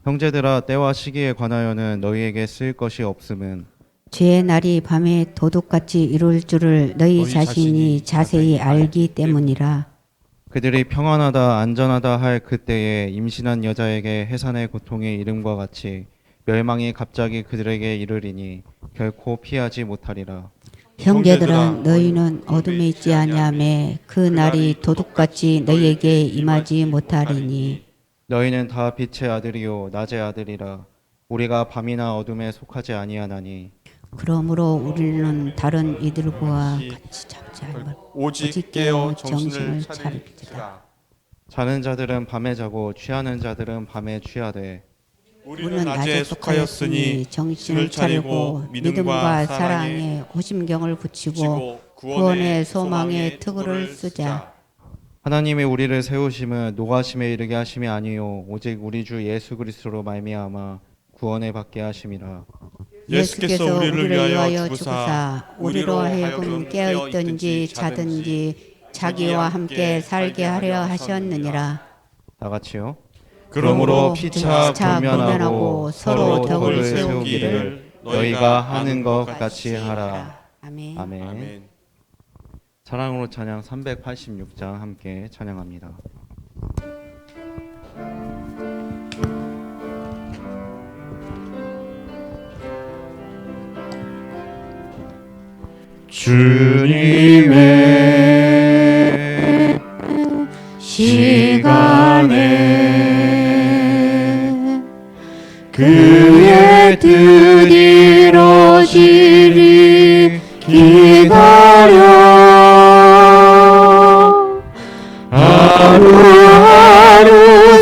형제들아 때와 시기에 관하여는 너희에게 쓰일 것이 없음은 죄의 날이 밤에 도둑같이 이룰 줄을 너희 자신이 자세히 알기 때문이라. 그들이 평안하다 안전하다 할 그때에 임신한 여자에게 해산의 고통이 이름과 같이 멸망이 갑자기 그들에게 이르리니 결코 피하지 못하리라. 형제들아 너희는 어둠에 있지 아니하매 그 날이 도둑같이 너희에게 임하지 못하리니. 너희는 다 빛의 아들이요 낮의 아들이라. 우리가 밤이나 어둠에 속하지 아니하나니 그러므로 우리는 다른 이들과 같이 잡지 말고 오직 깨어 정신을 차릴지라. 자는 자들은 밤에 자고 취하는 자들은 밤에 취하되 우리는 낮에 속하였으니 정신을 차리고 믿음과 사랑에 호심경을 붙이고 구원의 소망의 특구를 쓰자. 하나님이 우리를 세우심은 노가심에 이르게 하심이 아니요 오직 우리 주 예수 그리스도로 말미암아 구원에 받게 하심이라. 예수께서 우리를 위하여 죽으사 우리로 하여금 깨어있든지 자든지 자기와 함께 살게 하려 하셨느니라. 다 같이요. 그러므로 피차 분면하고 분면하고 서로 서로 덕을 덕을 세우기를 세우기를 너희가 하는 것 같이 하라. 아멘. 아멘. 사랑으로 찬양 386장 함께 찬양합니다. 주님의 시간에 그의 뜻 이루어지리 기다려 하루하루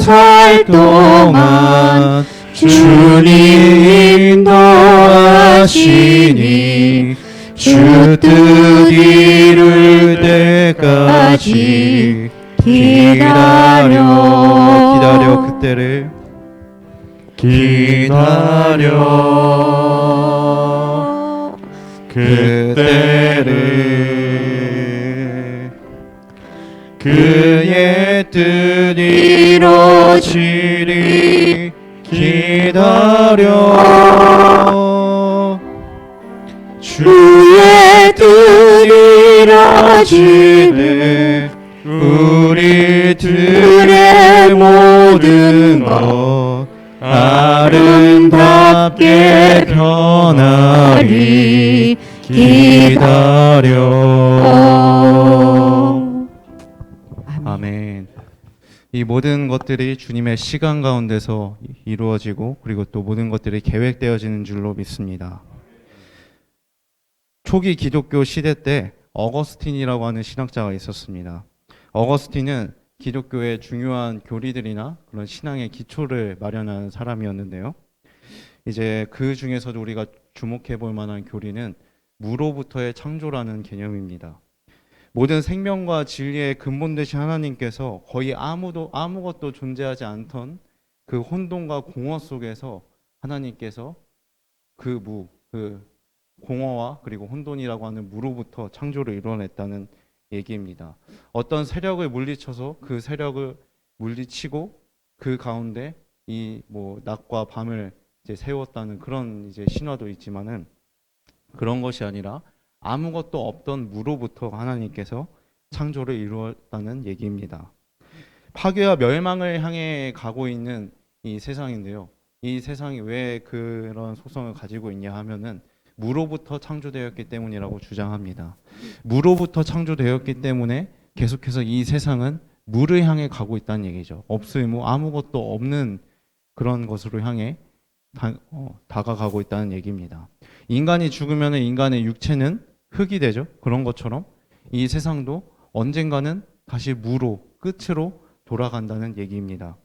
살 동안 주님 인도하시니 주 뜻 이룰 때까지 기다려 그때를 기다려 그때를 그의 뜻 이루어지리 기다려 주의 뜻 이루어지네 우리들의 모든 것 아름답게 변하리 기다려. 아멘. 이 모든 것들이 주님의 시간 가운데서 이루어지고 그리고 또 모든 것들이 계획되어지는 줄로 믿습니다. 초기 기독교 시대 때 어거스틴이라고 하는 신학자가 있었습니다. 어거스틴은 기독교의 중요한 교리들이나 그런 신앙의 기초를 마련한 사람이었는데요. 이제 그 중에서도 우리가 주목해 볼 만한 교리는 무로부터의 창조라는 개념입니다. 모든 생명과 진리의 근본 되신 하나님께서 거의 아무것도 존재하지 않던 그 혼돈과 공허 속에서 하나님께서 그 공허와 그리고 혼돈이라고 하는 무로부터 창조를 이뤄냈다는 얘기입니다. 어떤 세력을 물리쳐서 그 세력을 물리치고 그 가운데 이 낮과 밤을 이제 세웠다는 그런 이제 신화도 있지만은 그런 것이 아니라 아무것도 없던 무로부터 하나님께서 창조를 이루었다는 얘기입니다. 파괴와 멸망을 향해 가고 있는 이 세상인데요. 이 세상이 왜 그런 속성을 가지고 있냐 하면은 무로부터 창조되었기 때문이라고 주장합니다. 무로부터 창조되었기 때문에 계속해서 이 세상은 무를 향해 가고 있다는 얘기죠. 없을무 아무것도 없는 그런 것으로 향해 다가가고 있다는 얘기입니다. 인간이 죽으면 인간의 육체는 흙이 되죠. 그런 것처럼 이 세상도 언젠가는 다시 무로 끝으로 돌아간다는 얘기입니다.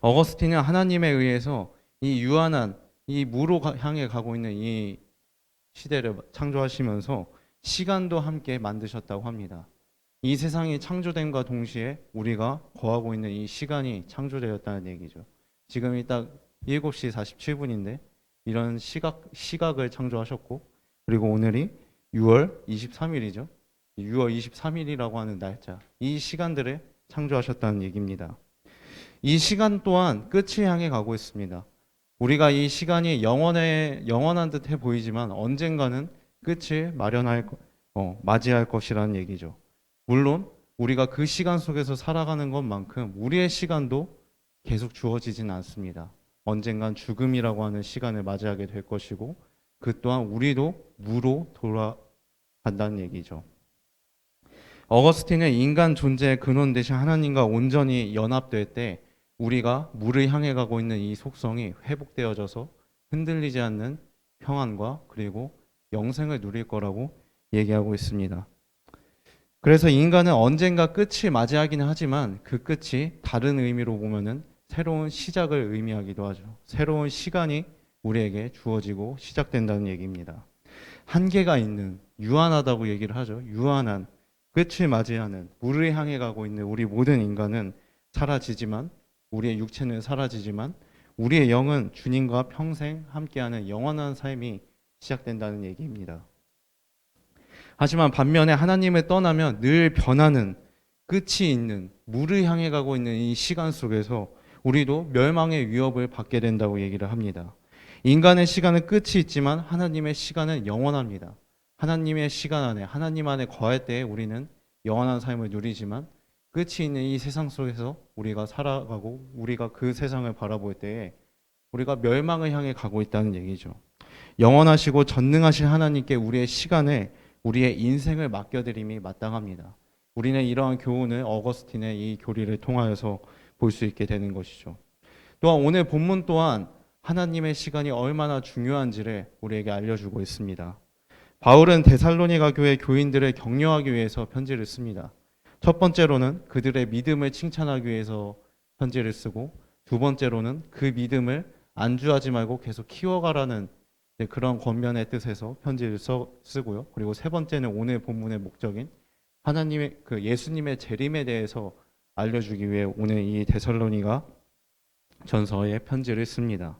어거스틴은 하나님에 의해서 이 유한한 이 무로 향해 가고 있는 이 시대를 창조하시면서 시간도 함께 만드셨다고 합니다. 이 세상이 창조됨과 동시에 우리가 거하고 있는 이 시간이 창조되었다는 얘기죠. 지금이 딱 7시 47분인데 이런 시각을 창조하셨고 그리고 오늘이 6월 23일이죠. 6월 23일이라고 하는 날짜 이 시간들을 창조하셨다는 얘기입니다. 이 시간 또한 끝을 향해 가고 있습니다. 우리가 이 시간이 영원한 듯해 보이지만 언젠가는 끝을 맞이할 것이라는 얘기죠. 물론 우리가 그 시간 속에서 살아가는 것만큼 우리의 시간도 계속 주어지진 않습니다. 언젠간 죽음이라고 하는 시간을 맞이하게 될 것이고 그 또한 우리도 무로 돌아간다는 얘기죠. 어거스틴은 인간 존재의 근원 대신 하나님과 온전히 연합될 때 우리가 물을 향해 가고 있는 이 속성이 회복되어져서 흔들리지 않는 평안과 그리고 영생을 누릴 거라고 얘기하고 있습니다. 그래서 인간은 언젠가 끝이 맞이하기는 하지만 그 끝이 다른 의미로 보면은 새로운 시작을 의미하기도 하죠. 새로운 시간이 우리에게 주어지고 시작된다는 얘기입니다. 한계가 있는 유한하다고 얘기를 하죠. 유한한 끝을 맞이하는 물을 향해 가고 있는 우리 모든 인간은 사라지지만 우리의 육체는 사라지지만 우리의 영은 주님과 평생 함께하는 영원한 삶이 시작된다는 얘기입니다. 하지만 반면에 하나님을 떠나면 늘 변하는 끝이 있는 물을 향해 가고 있는 이 시간 속에서 우리도 멸망의 위협을 받게 된다고 얘기를 합니다. 인간의 시간은 끝이 있지만 하나님의 시간은 영원합니다. 하나님의 시간 안에 하나님 안에 거할 때에 우리는 영원한 삶을 누리지만 끝이 있는 이 세상 속에서 우리가 살아가고 우리가 그 세상을 바라볼 때에 우리가 멸망을 향해 가고 있다는 얘기죠. 영원하시고 전능하신 하나님께 우리의 시간을 우리의 인생을 맡겨드림이 마땅합니다. 우리는 이러한 교훈을 어거스틴의 이 교리를 통하여서 볼 수 있게 되는 것이죠. 또한 오늘 본문 또한 하나님의 시간이 얼마나 중요한지를 우리에게 알려주고 있습니다. 바울은 데살로니가 교회 교인들을 격려하기 위해서 편지를 씁니다. 첫 번째로는 그들의 믿음을 칭찬하기 위해서 편지를 쓰고 두 번째로는 그 믿음을 안주하지 말고 계속 키워가라는 그런 권면의 뜻에서 편지를 쓰고요. 그리고 세 번째는 오늘 본문의 목적인 하나님의 그 예수님의 재림에 대해서 알려주기 위해 오늘 이 데살로니가 전서에 편지를 씁니다.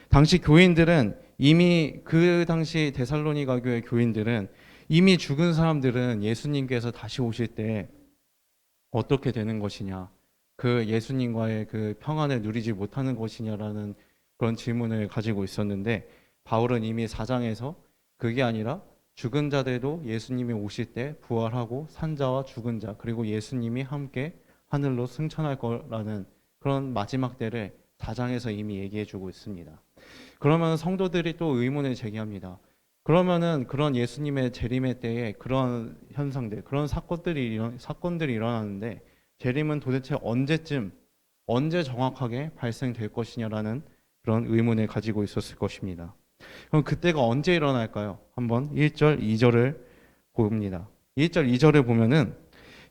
당시 교인들은 이미 그 당시 데살로니가 교회 교인들은 이미 죽은 사람들은 예수님께서 다시 오실 때 어떻게 되는 것이냐, 그 예수님과의 그 평안을 누리지 못하는 것이냐라는 그런 질문을 가지고 있었는데 바울은 이미 4장에서 그게 아니라 죽은 자들도 예수님이 오실 때 부활하고 산자와 죽은 자 그리고 예수님이 함께 하늘로 승천할 거라는 그런 마지막 때를 4장에서 이미 얘기해 주고 있습니다. 그러면 성도들이 또 의문을 제기합니다. 그러면은 그런 예수님의 재림의 때에 그런 현상들, 그런 사건들이 일어나는데 재림은 도대체 언제 정확하게 발생될 것이냐라는 그런 의문을 가지고 있었을 것입니다. 그럼 그때가 언제 일어날까요? 한번 1절, 2절을 봅니다. 1절, 2절을 보면은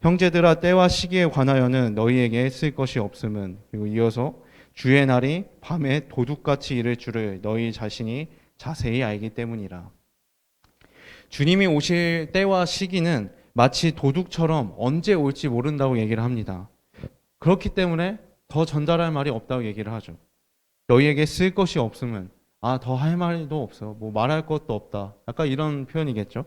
형제들아 때와 시기에 관하여는 너희에게 쓸 것이 없음은 그리고 이어서 주의 날이 밤에 도둑같이 이를 줄을 너희 자신이 자세히 알기 때문이라. 주님이 오실 때와 시기는 마치 도둑처럼 언제 올지 모른다고 얘기를 합니다. 그렇기 때문에 더 전달할 말이 없다고 얘기를 하죠. 너희에게 쓸 것이 없으면 더 할 말도 없어. 뭐 말할 것도 없다. 약간 이런 표현이겠죠.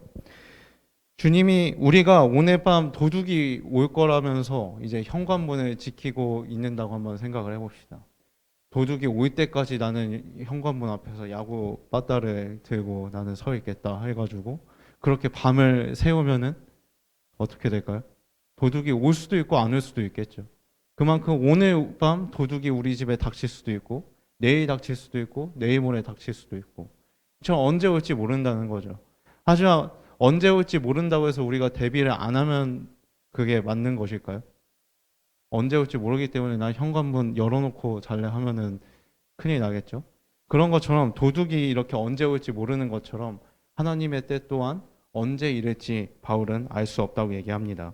주님이 우리가 오늘 밤 도둑이 올 거라면서 이제 현관문을 지키고 있는다고 한번 생각을 해봅시다. 도둑이 올 때까지 나는 현관문 앞에서 야구 빠따를 들고 나는 서 있겠다 해가지고 그렇게 밤을 새우면은 어떻게 될까요? 도둑이 올 수도 있고 안 올 수도 있겠죠. 그만큼 오늘 밤 도둑이 우리 집에 닥칠 수도 있고 내일 닥칠 수도 있고 내일 모레 닥칠 수도 있고 저 언제 올지 모른다는 거죠. 하지만 언제 올지 모른다고 해서 우리가 대비를 안 하면 그게 맞는 것일까요? 언제 올지 모르기 때문에 나 현관문 열어놓고 잘래 하면은 큰일 나겠죠. 그런 것처럼 도둑이 이렇게 언제 올지 모르는 것처럼 하나님의 때 또한 언제 이를지 바울은 알 수 없다고 얘기합니다.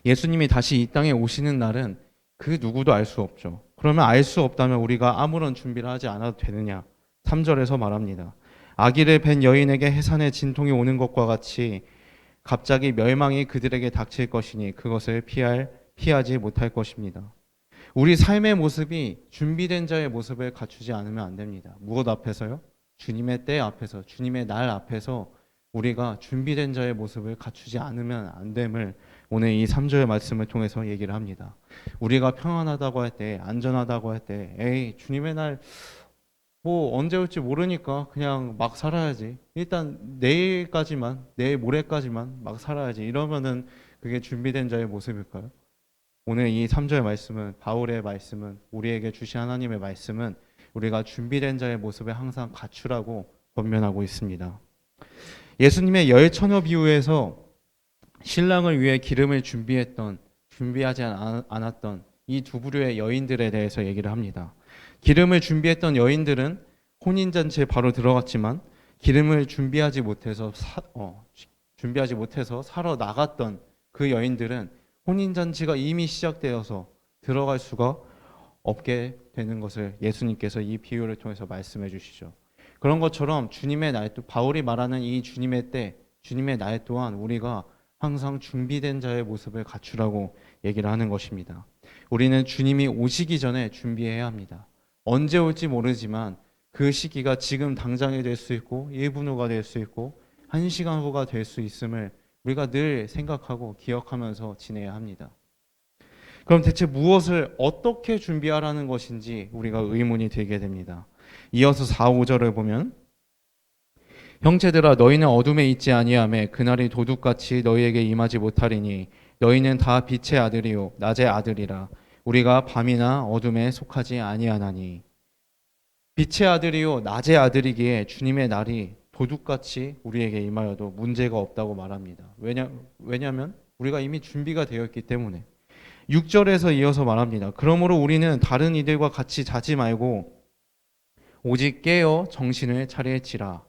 예수님이 다시 이 땅에 오시는 날은 그 누구도 알 수 없죠. 그러면 알 수 없다면 우리가 아무런 준비를 하지 않아도 되느냐? 3절에서 말합니다. 아기를 뵌 여인에게 해산의 진통이 오는 것과 같이 갑자기 멸망이 그들에게 닥칠 것이니 그것을 피하지 못할 것입니다. 우리 삶의 모습이 준비된 자의 모습을 갖추지 않으면 안 됩니다. 무엇 앞에서요? 주님의 때 앞에서, 주님의 날 앞에서 우리가 준비된 자의 모습을 갖추지 않으면 안 됨을 오늘 이 3절 말씀을 통해서 얘기를 합니다. 우리가 평안하다고 할 때, 안전하다고 할 때, 에이, 주님의 날 뭐 언제 올지 모르니까 그냥 막 살아야지. 일단 내일까지만, 내일 모레까지만 막 살아야지. 이러면은 그게 준비된 자의 모습일까요? 오늘 이 3절 말씀은, 바울의 말씀은, 우리에게 주신 하나님의 말씀은 우리가 준비된 자의 모습을 항상 갖추라고 권면하고 있습니다. 예수님의 열처녀 비유에서 신랑을 위해 기름을 준비하지 않았던 이 두 부류의 여인들에 대해서 얘기를 합니다. 기름을 준비했던 여인들은 혼인잔치에 바로 들어갔지만 기름을 준비하지 못해서 사러 나갔던 그 여인들은 혼인잔치가 이미 시작되어서 들어갈 수가 없게 되는 것을 예수님께서 이 비유를 통해서 말씀해 주시죠. 그런 것처럼 주님의 날, 바울이 말하는 이 주님의 때, 주님의 날 또한 우리가 항상 준비된 자의 모습을 갖추라고 얘기를 하는 것입니다. 우리는 주님이 오시기 전에 준비해야 합니다. 언제 올지 모르지만 그 시기가 지금 당장이 될 수 있고 1분 후가 될 수 있고 1시간 후가 될 수 있음을 우리가 늘 생각하고 기억하면서 지내야 합니다. 그럼 대체 무엇을 어떻게 준비하라는 것인지 우리가 의문이 들게 됩니다. 이어서 4, 5절을 보면 형제들아 너희는 어둠에 있지 아니하매 그날이 도둑같이 너희에게 임하지 못하리니 너희는 다 빛의 아들이요 낮의 아들이라 우리가 밤이나 어둠에 속하지 아니하나니. 빛의 아들이요 낮의 아들이기에 주님의 날이 도둑같이 우리에게 임하여도 문제가 없다고 말합니다. 왜냐하면 우리가 이미 준비가 되어 있기 때문에. 6절에서 이어서 말합니다. 그러므로 우리는 다른 이들과 같이 자지 말고 오직 깨어 정신을 차릴지라.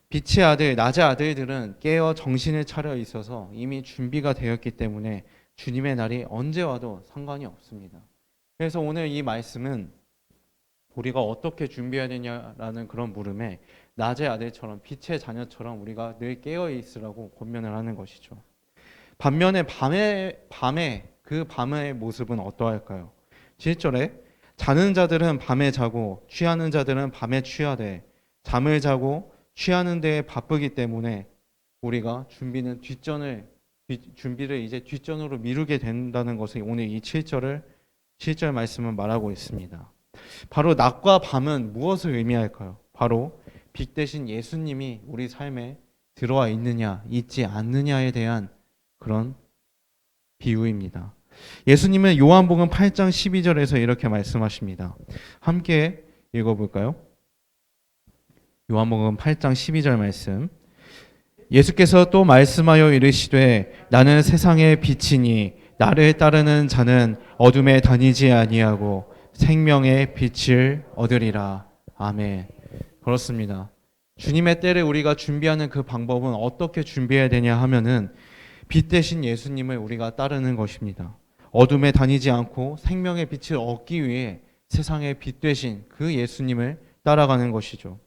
빛의 아들, 낮의 아들들은 깨어 정신을 차려 있어서 이미 준비가 되었기 때문에 주님의 날이 언제 와도 상관이 없습니다. 그래서 오늘 이 말씀은 우리가 어떻게 준비해야 되냐라는 그런 물음에 낮의 아들처럼 빛의 자녀처럼 우리가 늘 깨어 있으라고 권면을 하는 것이죠. 반면에 밤에 그 밤의 모습은 어떠할까요? 7절에 자는 자들은 밤에 자고 취하는 자들은 밤에 취하되 잠을 자고 취하는 데에 바쁘기 때문에 우리가 준비를 이제 뒷전으로 미루게 된다는 것을 오늘 이 7절 말씀은 말하고 있습니다. 바로 낮과 밤은 무엇을 의미할까요? 바로 빛 대신 예수님이 우리 삶에 들어와 있느냐 있지 않느냐에 대한 그런 비유입니다. 예수님은 요한복음 8장 12절에서 이렇게 말씀하십니다. 함께 읽어볼까요? 요한복음 8장 12절 말씀. 예수께서 또 말씀하여 이르시되 나는 세상의 빛이니 나를 따르는 자는 어둠에 다니지 아니하고 생명의 빛을 얻으리라. 아멘. 그렇습니다. 주님의 때를 우리가 준비하는 그 방법은 어떻게 준비해야 되냐 하면은 빛 대신 예수님을 우리가 따르는 것입니다. 어둠에 다니지 않고 생명의 빛을 얻기 위해 세상의 빛 대신 그 예수님을 따라가는 것이죠.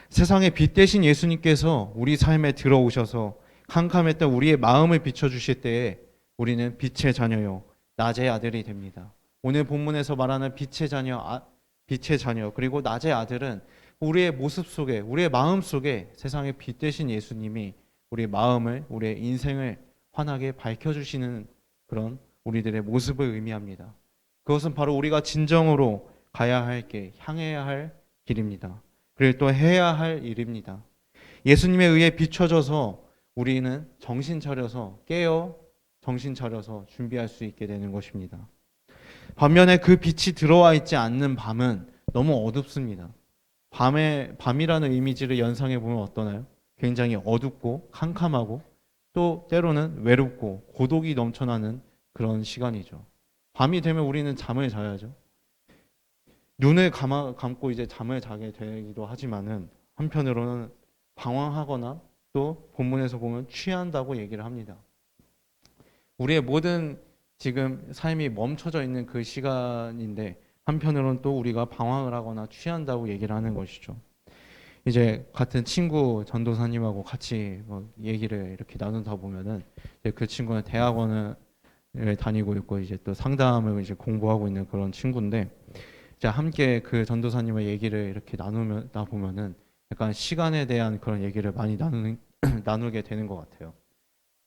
세상의 빛 대신 예수님께서 우리 삶에 들어오셔서 캄캄했던 우리의 마음을 비춰주실 때에 우리는 빛의 자녀요 낮의 아들이 됩니다. 오늘 본문에서 말하는 빛의 자녀 그리고 낮의 아들은 우리의 모습 속에 우리의 마음 속에 세상의 빛 대신 예수님이 우리의 마음을 우리의 인생을 환하게 밝혀주시는 그런 우리들의 모습을 의미합니다. 그것은 바로 우리가 진정으로 가야 할 길, 향해야 할 길입니다. 그리고 또 해야 할 일입니다. 예수님에 의해 비춰져서 우리는 정신 차려서 깨어 정신 차려서 준비할 수 있게 되는 것입니다. 반면에 그 빛이 들어와 있지 않는 밤은 너무 어둡습니다. 밤이라는 이미지를 연상해 보면 어떠나요? 굉장히 어둡고 캄캄하고 또 때로는 외롭고 고독이 넘쳐나는 그런 시간이죠. 밤이 되면 우리는 잠을 자야죠. 눈을 감고 이제 잠을 자게 되기도 하지만은 한편으로는 방황하거나 또 본문에서 보면 취한다고 얘기를 합니다. 우리의 모든 지금 삶이 멈춰져 있는 그 시간인데 한편으로는 또 우리가 방황을 하거나 취한다고 얘기를 하는 것이죠. 이제 같은 친구 전도사님하고 같이 뭐 얘기를 이렇게 나누다 보면은 그 친구는 대학원을 다니고 있고 이제 또 상담을 이제 공부하고 있는 그런 친구인데 이제 함께 그 전도사님의 얘기를 이렇게 나누다 보면은 약간 시간에 대한 그런 얘기를 많이 나누게 되는 것 같아요.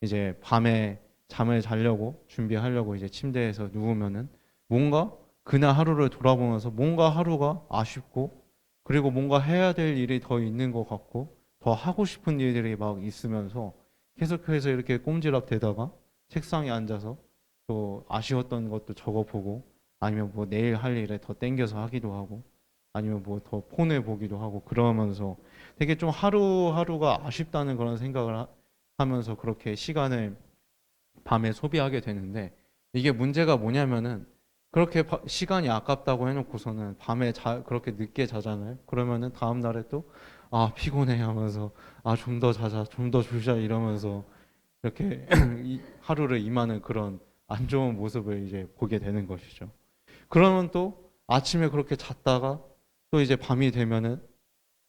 이제 밤에 잠을 자려고 준비하려고 이제 침대에서 누우면은 뭔가 그날 하루를 돌아보면서 뭔가 하루가 아쉽고 그리고 뭔가 해야 될 일이 더 있는 것 같고 더 하고 싶은 일들이 막 있으면서 계속해서 이렇게 꼼지락 대다가 책상에 앉아서 또 아쉬웠던 것도 적어보고 아니면 뭐 내일 할 일에 더 땡겨서 하기도 하고 아니면 뭐 더 폰을 보기도 하고 그러면서 되게 좀 하루하루가 아쉽다는 그런 생각을 하면서 그렇게 시간을 밤에 소비하게 되는데 이게 문제가 뭐냐면은 그렇게 시간이 아깝다고 해놓고서는 밤에 그렇게 늦게 자잖아요. 그러면은 다음 날에 또 아 피곤해 하면서 아 좀 더 자자 좀 더 졸자 이러면서 이렇게 하루를 임하는 그런 안 좋은 모습을 이제 보게 되는 것이죠. 그러면 또 아침에 그렇게 잤다가 또 이제 밤이 되면은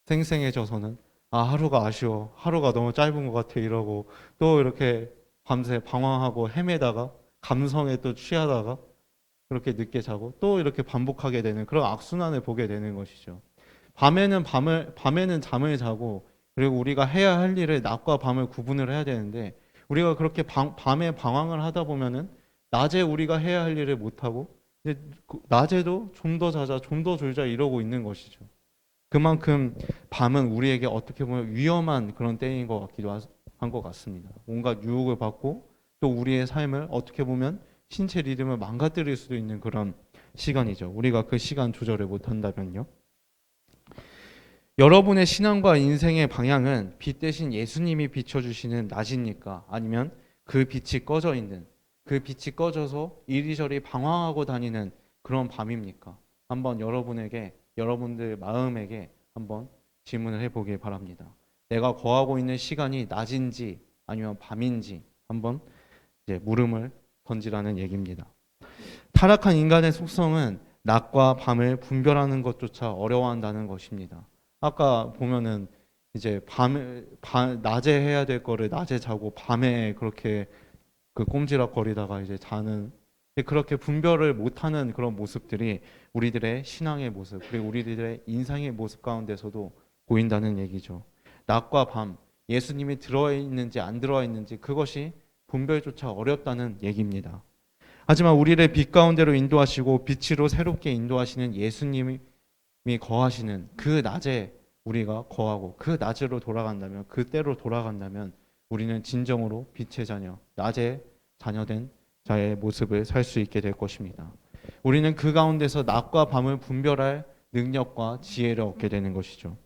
생생해져서는 아 하루가 아쉬워 하루가 너무 짧은 것 같아 이러고 또 이렇게 밤새 방황하고 헤매다가 감성에 또 취하다가 그렇게 늦게 자고 또 이렇게 반복하게 되는 그런 악순환을 보게 되는 것이죠. 밤에는 잠을 자고 그리고 우리가 해야 할 일을 낮과 밤을 구분을 해야 되는데 우리가 그렇게 밤에 방황을 하다 보면은 낮에 우리가 해야 할 일을 못 하고 낮에도 좀 더 자자 좀 더 졸자 이러고 있는 것이죠. 그만큼 밤은 우리에게 어떻게 보면 위험한 그런 때인 것 같기도 한 것 같습니다. 온갖 유혹을 받고 또 우리의 삶을 어떻게 보면 신체 리듬을 망가뜨릴 수도 있는 그런 시간이죠. 우리가 그 시간 조절을 못한다면요. 여러분의 신앙과 인생의 방향은 빛 대신 예수님이 비춰주시는 낮입니까? 아니면 그 빛이 꺼져 있는 그 빛이 꺼져서 이리저리 방황하고 다니는 그런 밤입니까? 한번 여러분들 마음에게 한번 질문을 해보길 바랍니다. 내가 거하고 있는 시간이 낮인지 아니면 밤인지 한번 이제 물음을 던지라는 얘기입니다. 타락한 인간의 속성은 낮과 밤을 분별하는 것조차 어려워한다는 것입니다. 아까 보면은 이제 낮에 해야 될 거를 낮에 자고 밤에 그렇게 그 꼼지락거리다가 이제 자는 그렇게 분별을 못하는 그런 모습들이 우리들의 신앙의 모습 그리고 우리들의 인상의 모습 가운데서도 보인다는 얘기죠. 낮과 밤 예수님이 들어와 있는지 안 들어와 있는지 그것이 분별조차 어렵다는 얘기입니다. 하지만 우리를 빛 가운데로 인도하시고 빛으로 새롭게 인도하시는 예수님이 거하시는 그 낮에 우리가 거하고 그 낮으로 돌아간다면 그때로 돌아간다면 우리는 진정으로 빛의 자녀, 낮의 자녀된 자의 모습을 살 수 있게 될 것입니다. 우리는 그 가운데서 낮과 밤을 분별할 능력과 지혜를 얻게 되는 것이죠.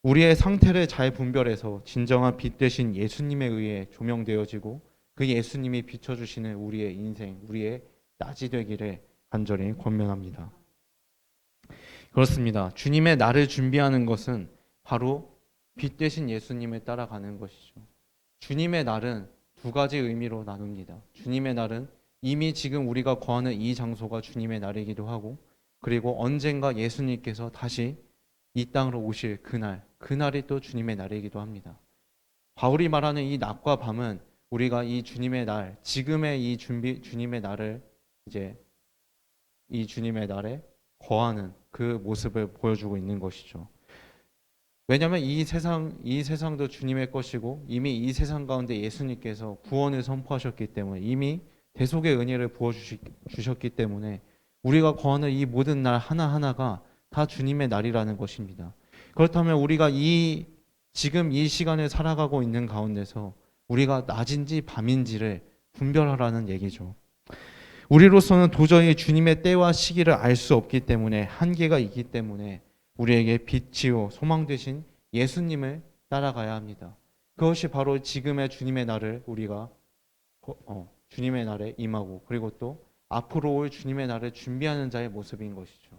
우리의 상태를 잘 분별해서 진정한 빛 되신 예수님에 의해 조명되어지고 그 예수님이 비춰주시는 우리의 인생, 우리의 낮이 되기를 간절히 권면합니다. 그렇습니다. 주님의 날을 준비하는 것은 바로 빛 되신 예수님을 따라가는 것이죠. 주님의 날은 두 가지 의미로 나눕니다. 주님의 날은 이미 지금 우리가 거하는 이 장소가 주님의 날이기도 하고 그리고 언젠가 예수님께서 다시 이 땅으로 오실 그날이 또 주님의 날이기도 합니다. 바울이 말하는 이 낮과 밤은 우리가 이 주님의 날, 지금의 이 주님의 날을 이제 이 주님의 날에 거하는 그 모습을 보여주고 있는 것이죠. 왜냐하면 이 세상도 주님의 것이고 이미 이 세상 가운데 예수님께서 구원을 선포하셨기 때문에 이미 대속의 은혜를 부어주셨기 때문에 우리가 거하는 이 모든 날 하나하나가 다 주님의 날이라는 것입니다. 그렇다면 우리가 지금 이 시간을 살아가고 있는 가운데서 우리가 낮인지 밤인지를 분별하라는 얘기죠. 우리로서는 도저히 주님의 때와 시기를 알 수 없기 때문에 한계가 있기 때문에 우리에게 빛이요 소망 되신 예수님을 따라가야 합니다. 그것이 바로 지금의 주님의 날을 우리가 주님의 날에 임하고 그리고 또 앞으로 올 주님의 날을 준비하는 자의 모습인 것이죠.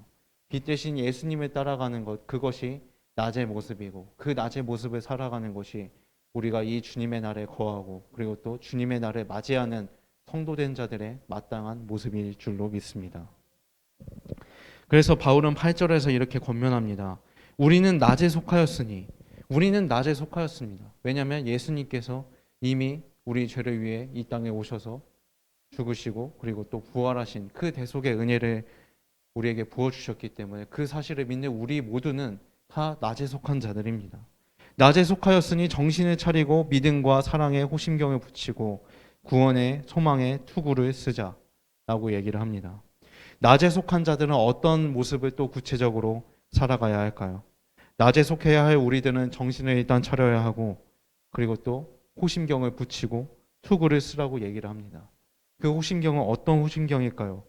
빛 대신 예수님을 따라가는 것 그것이 낮의 모습이고 그 낮의 모습을 살아가는 것이 우리가 이 주님의 날에 거하고 그리고 또 주님의 날을 맞이하는 성도된 자들의 마땅한 모습일 줄로 믿습니다. 그래서 바울은 8절에서 이렇게 권면합니다. 우리는 낮에 속하였습니다. 왜냐하면 예수님께서 이미 우리 죄를 위해 이 땅에 오셔서 죽으시고 그리고 또 부활하신 그 대속의 은혜를 우리에게 부어주셨기 때문에 그 사실을 믿는 우리 모두는 다 낮에 속한 자들입니다. 낮에 속하였으니 정신을 차리고 믿음과 사랑에 호심경을 붙이고 구원의 소망의 투구를 쓰자라고 얘기를 합니다. 낮에 속한 자들은 어떤 모습을 또 구체적으로 살아가야 할까요? 낮에 속해야 할 우리들은 정신을 일단 차려야 하고, 그리고 또 호심경을 붙이고 투구를 쓰라고 얘기를 합니다. 그 호심경은 어떤 호심경일까요?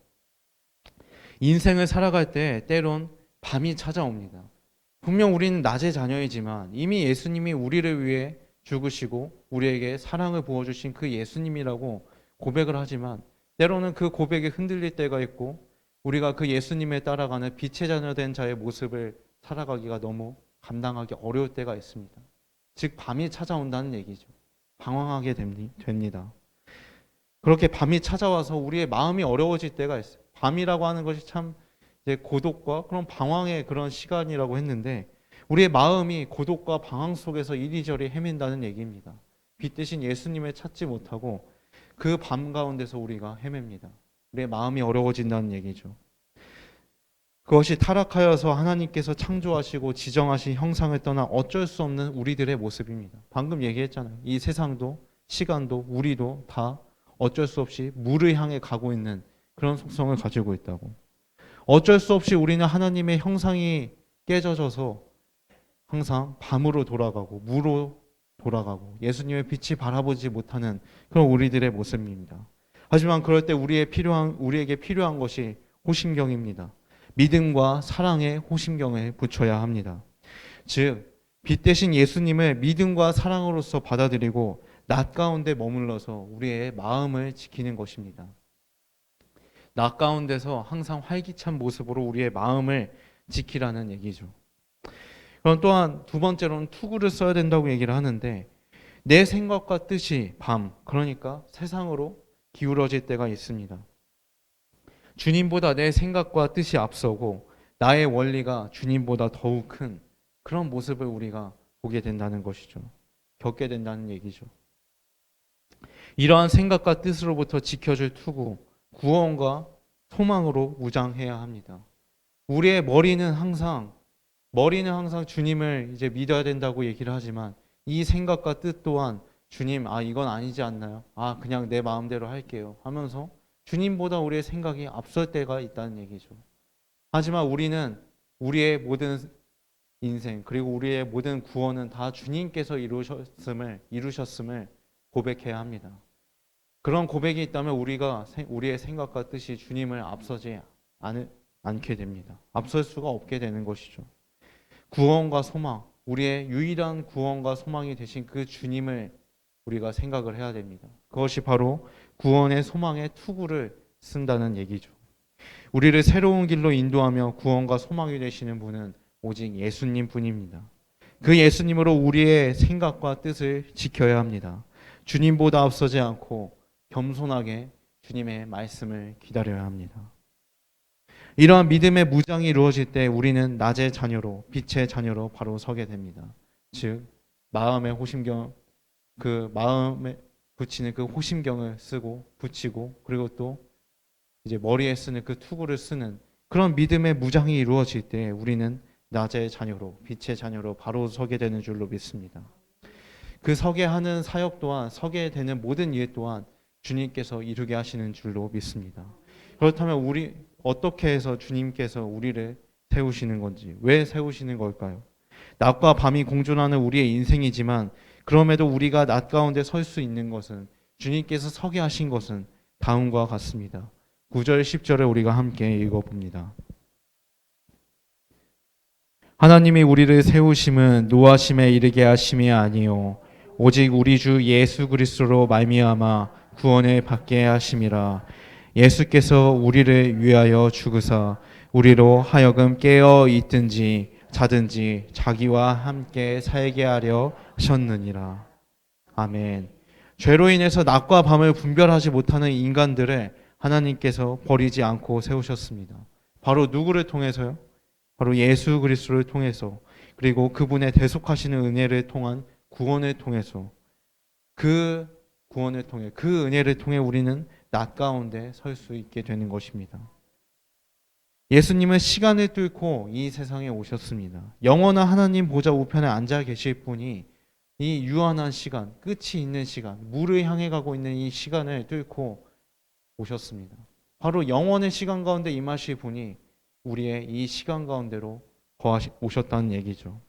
인생을 살아갈 때 때론 밤이 찾아옵니다. 분명 우리는 낮의 자녀이지만 이미 예수님이 우리를 위해 죽으시고 우리에게 사랑을 부어주신 그 예수님이라고 고백을 하지만 때로는 그 고백이 흔들릴 때가 있고, 우리가 그 예수님에 따라가는 빛의 자녀 된 자의 모습을 살아가기가 너무 감당하기 어려울 때가 있습니다. 즉 밤이 찾아온다는 얘기죠. 방황하게 됩니다. 그렇게 밤이 찾아와서 우리의 마음이 어려워질 때가 있어요. 밤이라고 하는 것이 참 이제 고독과 그런 방황의 그런 시간이라고 했는데, 우리의 마음이 고독과 방황 속에서 이리저리 헤맨다는 얘기입니다. 빛 대신 예수님을 찾지 못하고 그 밤 가운데서 우리가 헤맵니다. 우리의 마음이 어려워진다는 얘기죠. 그것이 타락하여서 하나님께서 창조하시고 지정하신 형상을 떠나 어쩔 수 없는 우리들의 모습입니다. 방금 얘기했잖아요. 이 세상도 시간도 우리도 다 어쩔 수 없이 물을 향해 가고 있는 그런 속성을 가지고 있다고. 어쩔 수 없이 우리는 하나님의 형상이 깨져져서 항상 밤으로 돌아가고 무로 돌아가고 예수님의 빛이 바라보지 못하는 그런 우리들의 모습입니다. 하지만 그럴 때 우리에게 필요한 것이 호심경입니다. 믿음과 사랑의 호심경을 붙여야 합니다. 즉, 빛 대신 예수님을 믿음과 사랑으로서 받아들이고 낮 가운데 머물러서 우리의 마음을 지키는 것입니다. 낮 가운데서 항상 활기찬 모습으로 우리의 마음을 지키라는 얘기죠. 그럼 또한 두 번째로는 투구를 써야 된다고 얘기를 하는데, 내 생각과 뜻이 밤, 그러니까 세상으로 기울어질 때가 있습니다. 주님보다 내 생각과 뜻이 앞서고 나의 원리가 주님보다 더욱 큰 그런 모습을 우리가 보게 된다는 것이죠. 겪게 된다는 얘기죠. 이러한 생각과 뜻으로부터 지켜줄 투구, 구원과 소망으로 무장해야 합니다. 우리의 머리는 항상 주님을 이제 믿어야 된다고 얘기를 하지만 이 생각과 뜻 또한 주님, 이건 아니지 않나요? 그냥 내 마음대로 할게요 하면서 주님보다 우리의 생각이 앞설 때가 있다는 얘기죠. 하지만 우리는 우리의 모든 인생 그리고 우리의 모든 구원은 다 주님께서 이루셨음을 고백해야 합니다. 그런 고백이 있다면 우리의 생각과 뜻이 주님을 앞서지 않게 됩니다. 앞설 수가 없게 되는 것이죠. 구원과 소망, 우리의 유일한 구원과 소망이 되신 그 주님을 우리가 생각을 해야 됩니다. 그것이 바로 구원의 소망의 투구를 쓴다는 얘기죠. 우리를 새로운 길로 인도하며 구원과 소망이 되시는 분은 오직 예수님 뿐입니다. 그 예수님으로 우리의 생각과 뜻을 지켜야 합니다. 주님보다 앞서지 않고 겸손하게 주님의 말씀을 기다려야 합니다. 이러한 믿음의 무장이 이루어질 때 우리는 낮의 자녀로, 빛의 자녀로 바로 서게 됩니다. 즉 마음의 호심경, 그 마음에 붙이는 그 호심경을 쓰고 붙이고, 그리고 또 이제 머리에 쓰는 그 투구를 쓰는 그런 믿음의 무장이 이루어질 때 우리는 낮의 자녀로, 빛의 자녀로 바로 서게 되는 줄로 믿습니다. 그 서게 하는 사역 또한, 서게 되는 모든 일 또한 주님께서 이루게 하시는 줄로 믿습니다. 그렇다면 우리 어떻게 해서 주님께서 우리를 세우시는 건지, 왜 세우시는 걸까요? 낮과 밤이 공존하는 우리의 인생이지만 그럼에도 우리가 낮 가운데 설 수 있는 것은, 주님께서 서게 하신 것은 다음과 같습니다. 9절 10절을 우리가 함께 읽어봅니다. 하나님이 우리를 세우심은 노하심에 이르게 하심이 아니요 오직 우리 주 예수 그리스도로 말미암아 구원을 받게 하심이라. 예수께서 우리를 위하여 죽으사 우리로 하여금 깨어 있든지 자든지 자기와 함께 살게 하려 하셨느니라. 아멘. 죄로 인해서 낮과 밤을 분별하지 못하는 인간들을 하나님께서 버리지 않고 세우셨습니다. 바로 누구를 통해서요? 바로 예수 그리스도를 통해서, 그리고 그분의 대속하시는 은혜를 통한 구원을 통해서, 그 구원을 통해, 그 은혜를 통해 우리는 낮 가운데 설 수 있게 되는 것입니다. 예수님은 시간을 뚫고 이 세상에 오셨습니다. 영원한 하나님 보좌 우편에 앉아 계실 분이 이 유한한 시간, 끝이 있는 시간, 물을 향해 가고 있는 이 시간을 뚫고 오셨습니다. 바로 영원의 시간 가운데 임하시 보니 우리의 이 시간 가운데로 오셨다는 얘기죠.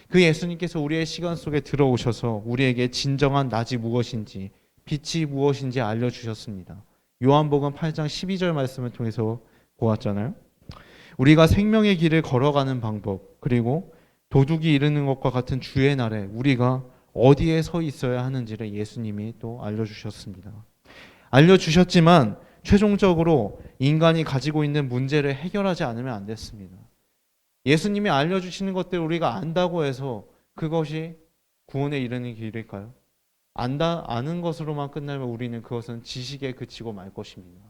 그 예수님께서 우리의 시간 속에 들어오셔서 우리에게 진정한 낮이 무엇인지, 빛이 무엇인지 알려주셨습니다. 요한복음 8장 12절 말씀을 통해서 보았잖아요. 우리가 생명의 길을 걸어가는 방법, 그리고 도둑이 이르는 것과 같은 주의 날에 우리가 어디에 서 있어야 하는지를 예수님이 또 알려주셨습니다. 알려주셨지만 최종적으로 인간이 가지고 있는 문제를 해결하지 않으면 안 됐습니다. 예수님이 알려주시는 것들을 우리가 안다고 해서 그것이 구원에 이르는 길일까요? 아는 것으로만 끝나면 우리는 그것은 지식에 그치고 말 것입니다.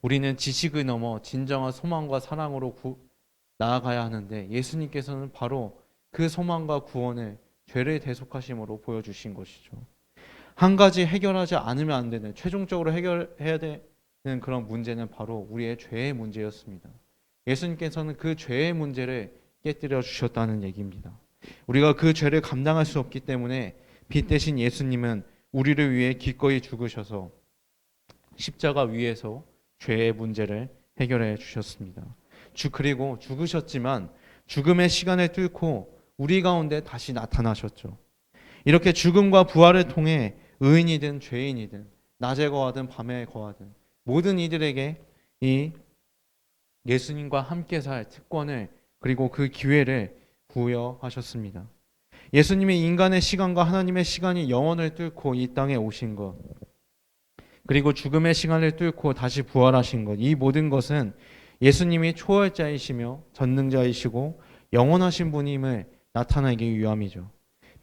우리는 지식을 넘어 진정한 소망과 사랑으로 나아가야 하는데 예수님께서는 바로 그 소망과 구원을 죄를 대속하심으로 보여주신 것이죠. 한 가지 해결하지 않으면 안 되는, 최종적으로 해결해야 되는 그런 문제는 바로 우리의 죄의 문제였습니다. 예수님께서는 그 죄의 문제를 깨뜨려 주셨다는 얘기입니다. 우리가 그 죄를 감당할 수 없기 때문에 빛 대신 예수님은 우리를 위해 기꺼이 죽으셔서 십자가 위에서 죄의 문제를 해결해 주셨습니다. 그리고 죽으셨지만 죽음의 시간을 뚫고 우리 가운데 다시 나타나셨죠. 이렇게 죽음과 부활을 통해 의인이든 죄인이든 낮에 거하든 밤에 거하든 모든 이들에게 이 예수님과 함께 살 특권을 그리고 그 기회를 부여하셨습니다. 예수님이 인간의 시간과 하나님의 시간이 영원을 뚫고 이 땅에 오신 것, 그리고 죽음의 시간을 뚫고 다시 부활하신 것, 이 모든 것은 예수님이 초월자이시며 전능자이시고 영원하신 분임을 나타내기 위함이죠.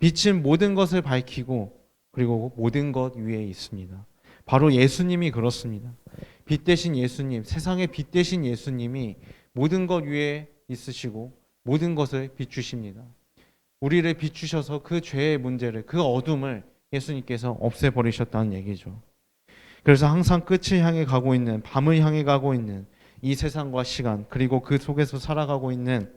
빛은 모든 것을 밝히고 그리고 모든 것 위에 있습니다. 바로 예수님이 그렇습니다. 빛 대신 예수님, 세상의 빛 대신 예수님이 모든 것 위에 있으시고 모든 것을 비추십니다. 우리를 비추셔서 그 죄의 문제를, 그 어둠을 예수님께서 없애버리셨다는 얘기죠. 그래서 항상 끝을 향해 가고 있는, 밤을 향해 가고 있는 이 세상과 시간, 그리고 그 속에서 살아가고 있는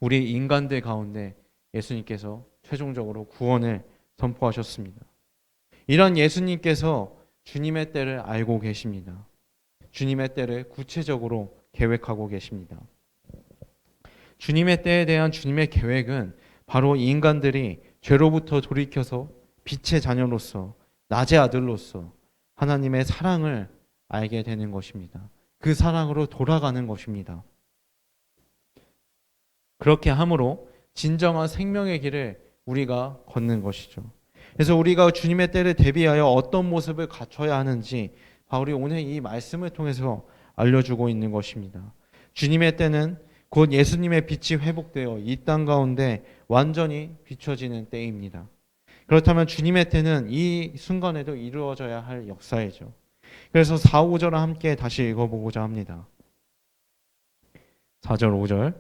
우리 인간들 가운데 예수님께서 최종적으로 구원을 선포하셨습니다. 이런 예수님께서 주님의 때를 알고 계십니다. 주님의 때를 구체적으로 계획하고 계십니다. 주님의 때에 대한 주님의 계획은 바로 인간들이 죄로부터 돌이켜서 빛의 자녀로서, 낮의 아들로서 하나님의 사랑을 알게 되는 것입니다. 그 사랑으로 돌아가는 것입니다. 그렇게 함으로 진정한 생명의 길을 우리가 걷는 것이죠. 그래서 우리가 주님의 때를 대비하여 어떤 모습을 갖춰야 하는지 바울이 오늘 이 말씀을 통해서 알려주고 있는 것입니다. 주님의 때는 곧 예수님의 빛이 회복되어 이 땅 가운데 완전히 비춰지는 때입니다. 그렇다면 주님의 때는 이 순간에도 이루어져야 할 역사이죠. 그래서 4, 5절을 함께 다시 읽어보고자 합니다. 4절, 5절.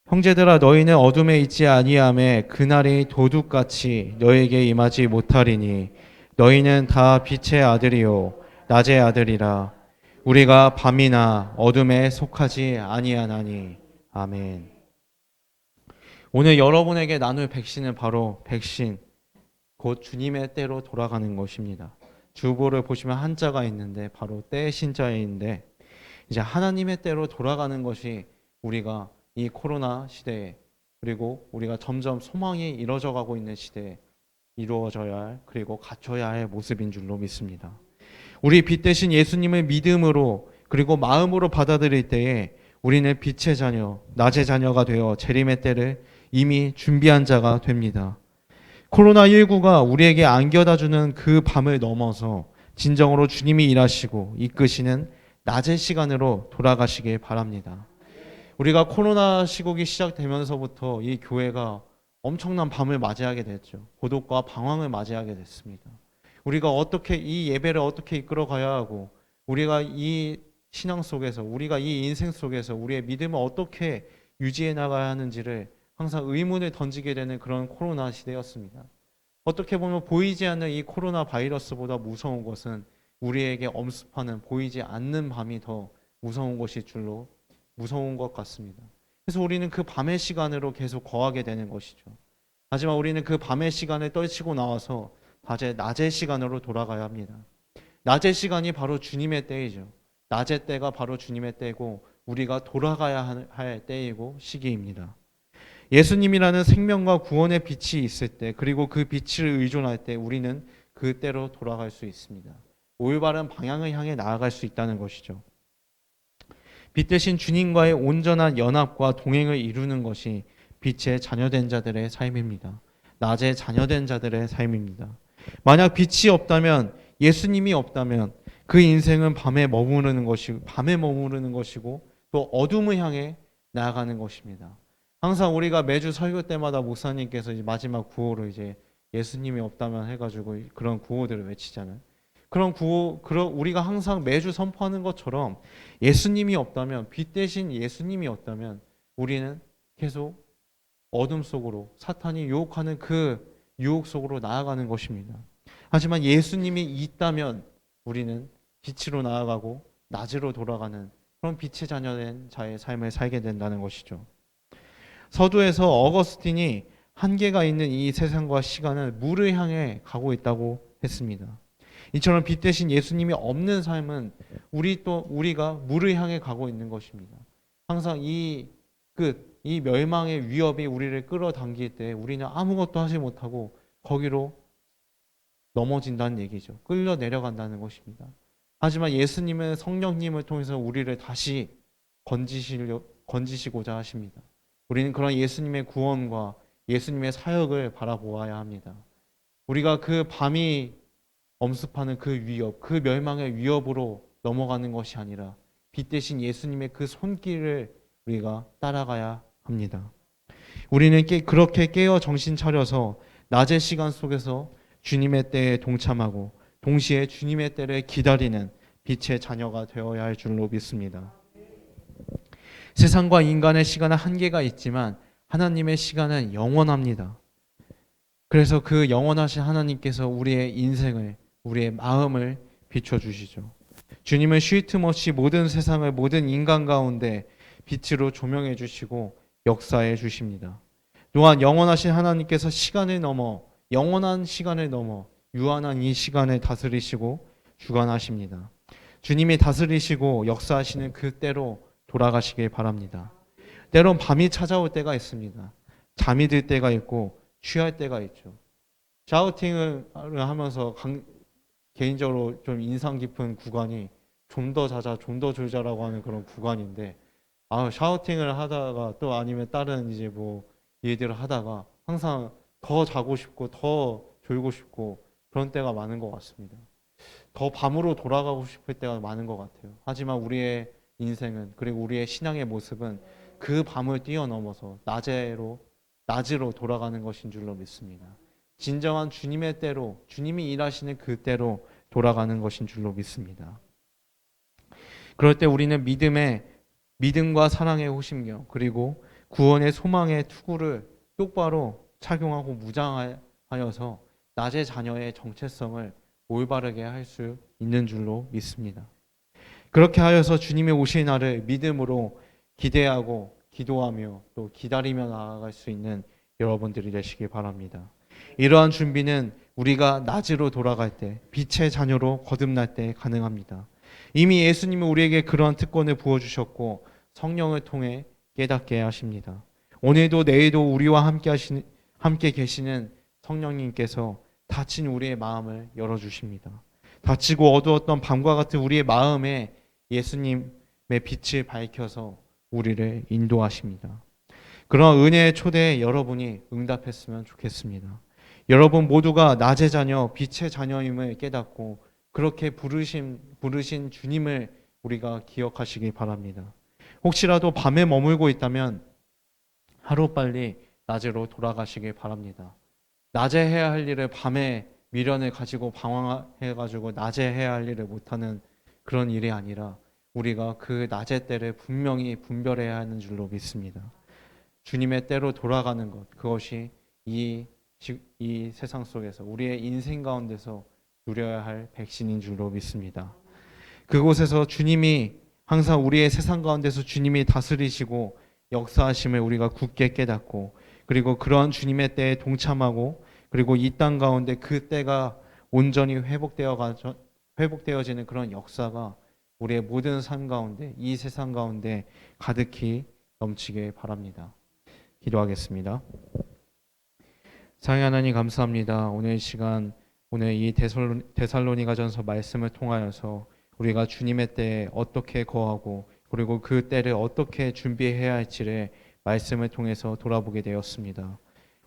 형제들아 너희는 어둠에 있지 아니하매 그날이 도둑같이 너에게 임하지 못하리니 너희는 다 빛의 아들이요 낮의 아들이라. 우리가 밤이나 어둠에 속하지 아니하나니. 아멘. 오늘 여러분에게 나눌 백신은 바로 백신, 곧 주님의 때로 돌아가는 것입니다. 주보를 보시면 한자가 있는데 바로 때의 신자인데 이제 하나님의 때로 돌아가는 것이 우리가 이 코로나 시대에 그리고 우리가 점점 소망이 이루어져 가고 있는 시대에 이루어져야 할 그리고 갖춰야 할 모습인 줄로 믿습니다. 우리 빛 대신 예수님을 믿음으로 그리고 마음으로 받아들일 때에 우리는 빛의 자녀, 낮의 자녀가 되어 재림의 때를 이미 준비한 자가 됩니다. 코로나19가 우리에게 안겨다주는 그 밤을 넘어서 진정으로 주님이 일하시고 이끄시는 낮의 시간으로 돌아가시길 바랍니다. 우리가 코로나 시국이 시작되면서부터 이 교회가 엄청난 밤을 맞이하게 됐죠. 고독과 방황을 맞이하게 됐습니다. 우리가 어떻게 이 예배를 어떻게 이끌어가야 하고 우리가 이 신앙 속에서 우리가 이 인생 속에서 우리의 믿음을 어떻게 유지해 나가야 하는지를 항상 의문을 던지게 되는 그런 코로나 시대였습니다. 어떻게 보면 보이지 않는 이 코로나 바이러스보다 무서운 것은 우리에게 엄습하는 보이지 않는 밤이 더 무서운 것일 줄로 무서운 것 같습니다. 그래서 우리는 그 밤의 시간으로 계속 거하게 되는 것이죠. 하지만 우리는 그 밤의 시간을 떨치고 나와서 다시 낮의 시간으로 돌아가야 합니다. 낮의 시간이 바로 주님의 때이죠. 낮의 때가 바로 주님의 때고 우리가 돌아가야 할 때이고 시기입니다. 예수님이라는 생명과 구원의 빛이 있을 때, 그리고 그 빛을 의존할 때 우리는 그 때로 돌아갈 수 있습니다. 올바른 방향을 향해 나아갈 수 있다는 것이죠. 빛 대신 주님과의 온전한 연합과 동행을 이루는 것이 빛의 자녀된 자들의 삶입니다. 낮의 자녀된 자들의 삶입니다. 만약 빛이 없다면, 예수님이 없다면 그 인생은 밤에 머무르는 것이고 또 어둠을 향해 나아가는 것입니다. 항상 우리가 매주 설교 때마다 목사님께서 이제 마지막 구호로 이제 예수님이 없다면 해가지고 그런 구호들을 외치잖아요. 그런 우리가 항상 매주 선포하는 것처럼 예수님이 없다면, 빛 대신 예수님이 없다면 우리는 계속 어둠 속으로, 사탄이 유혹하는 그 유혹 속으로 나아가는 것입니다. 하지만 예수님이 있다면 우리는 빛으로 나아가고 낮으로 돌아가는 그런 빛의 자녀된 자의 삶을 살게 된다는 것이죠. 서두에서 어거스틴이 한계가 있는 이 세상과 시간을 물을 향해 가고 있다고 했습니다. 이처럼 빛 대신 예수님이 없는 삶은 우리가 물을 향해 가고 있는 것입니다. 항상 이 멸망의 위협이 우리를 끌어당길 때 우리는 아무것도 하지 못하고 거기로 넘어진다는 얘기죠. 끌려 내려간다는 것입니다. 하지만 예수님은 성령님을 통해서 우리를 다시 건지시고자 하십니다. 우리는 그런 예수님의 구원과 예수님의 사역을 바라보아야 합니다. 우리가 그 밤이 엄습하는 그 위협, 그 멸망의 위협으로 넘어가는 것이 아니라 빛 대신 예수님의 그 손길을 우리가 따라가야 합니다. 우리는 그렇게 깨어 정신 차려서 낮의 시간 속에서 주님의 때에 동참하고 동시에 주님의 때를 기다리는 빛의 자녀가 되어야 할 줄로 믿습니다. 세상과 인간의 시간은 한계가 있지만 하나님의 시간은 영원합니다. 그래서 그 영원하신 하나님께서 우리의 인생을, 우리의 마음을 비춰주시죠. 주님은 쉴 틈 없이 모든 세상을, 모든 인간 가운데 빛으로 조명해 주시고 역사해 주십니다. 또한 영원하신 하나님께서 영원한 시간을 넘어 유한한 이 시간을 다스리시고 주관하십니다. 주님이 다스리시고 역사하시는 그때로 돌아가시길 바랍니다. 때론 밤이 찾아올 때가 있습니다. 잠이 들 때가 있고 취할 때가 있죠. 샤우팅을 하면서 개인적으로 좀 인상 깊은 구간이 좀 더 자자, 좀 더 졸자라고 하는 그런 구간인데, 샤우팅을 하다가 또 아니면 다른 이제 뭐 일들을 하다가 항상 더 자고 싶고 더 졸고 싶고 그런 때가 많은 것 같습니다. 더 밤으로 돌아가고 싶을 때가 많은 것 같아요. 하지만 우리의 인생은, 그리고 우리의 신앙의 모습은 그 밤을 뛰어넘어서 낮으로 돌아가는 것인 줄로 믿습니다. 진정한 주님의 때로, 주님이 일하시는 그 때로 돌아가는 것인 줄로 믿습니다. 그럴 때 우리는 믿음과 사랑의 호심경, 그리고 구원의 소망의 투구를 똑바로 착용하고 무장하여서 낮의 자녀의 정체성을 올바르게 할 수 있는 줄로 믿습니다. 그렇게 하여서 주님의 오실 날을 믿음으로 기대하고 기도하며 또 기다리며 나아갈 수 있는 여러분들이 되시길 바랍니다. 이러한 준비는 우리가 낮으로 돌아갈 때, 빛의 자녀로 거듭날 때 가능합니다. 이미 예수님은 우리에게 그러한 특권을 부어주셨고 성령을 통해 깨닫게 하십니다. 오늘도 내일도 우리와 함께 계시는 성령님께서 닫힌 우리의 마음을 열어주십니다. 닫히고 어두웠던 밤과 같은 우리의 마음에 예수님의 빛을 밝혀서 우리를 인도하십니다. 그런 은혜의 초대에 여러분이 응답했으면 좋겠습니다. 여러분 모두가 낮의 자녀, 빛의 자녀임을 깨닫고 그렇게 부르신 주님을 우리가 기억하시기 바랍니다. 혹시라도 밤에 머물고 있다면 하루빨리 낮으로 돌아가시길 바랍니다. 낮에 해야 할 일을 밤에 미련을 가지고 방황해가지고 낮에 해야 할 일을 못하는 그런 일이 아니라 우리가 그 낮의 때를 분명히 분별해야 하는 줄로 믿습니다. 주님의 때로 돌아가는 것, 그것이 이 세상 속에서 우리의 인생 가운데서 누려야 할 백신인 줄로 믿습니다. 그곳에서 주님이 항상 우리의 세상 가운데서 주님이 다스리시고 역사하심을 우리가 굳게 깨닫고 그리고 그러한 주님의 때에 동참하고 그리고 이 땅 가운데 그 때가 온전히 회복되어지는 그런 역사가 우리의 모든 삶 가운데 이 세상 가운데 가득히 넘치길 바랍니다. 기도하겠습니다. 사랑의 하나님 감사합니다. 오늘 이 시간 오늘 이 데살로니가전서 말씀을 통하여서 우리가 주님의 때에 어떻게 거하고 그리고 그 때를 어떻게 준비해야 할지를 말씀을 통해서 돌아보게 되었습니다.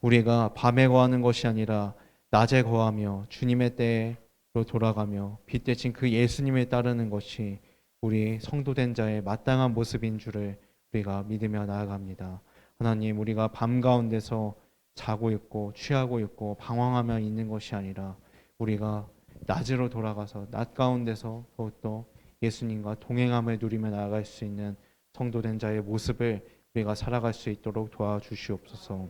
우리가 밤에 거하는 것이 아니라 낮에 거하며 주님의 때로 돌아가며 빛 대신 그 예수님을 따르는 것이 우리 성도된 자의 마땅한 모습인 줄을 우리가 믿으며 나아갑니다. 하나님, 우리가 밤 가운데서 자고 있고 취하고 있고 방황하며 있는 것이 아니라 우리가 낮으로 돌아가서 낮 가운데서 더욱더 예수님과 동행함을 누리며 나아갈 수 있는 성도된 자의 모습을 우리가 살아갈 수 있도록 도와주시옵소서.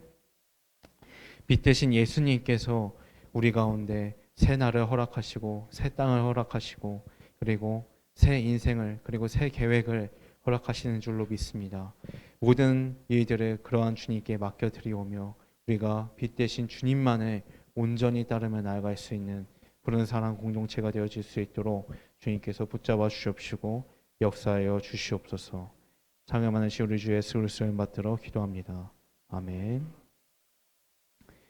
빛 대신 예수님께서 우리 가운데 새 날을 허락하시고 새 땅을 허락하시고 그리고 새 인생을 그리고 새 계획을 허락하시는 줄로 믿습니다. 모든 일들을 그러한 주님께 맡겨드리오며 우리가 빛 대신 주님만을 온전히 따르며 나아갈 수 있는 그런 사랑 공동체가 되어질 수 있도록 주님께서 붙잡아 주시옵시고 역사하여 주시옵소서. 장엄하신 우리 주 예수 그리스도를 받들어 기도합니다. 아멘.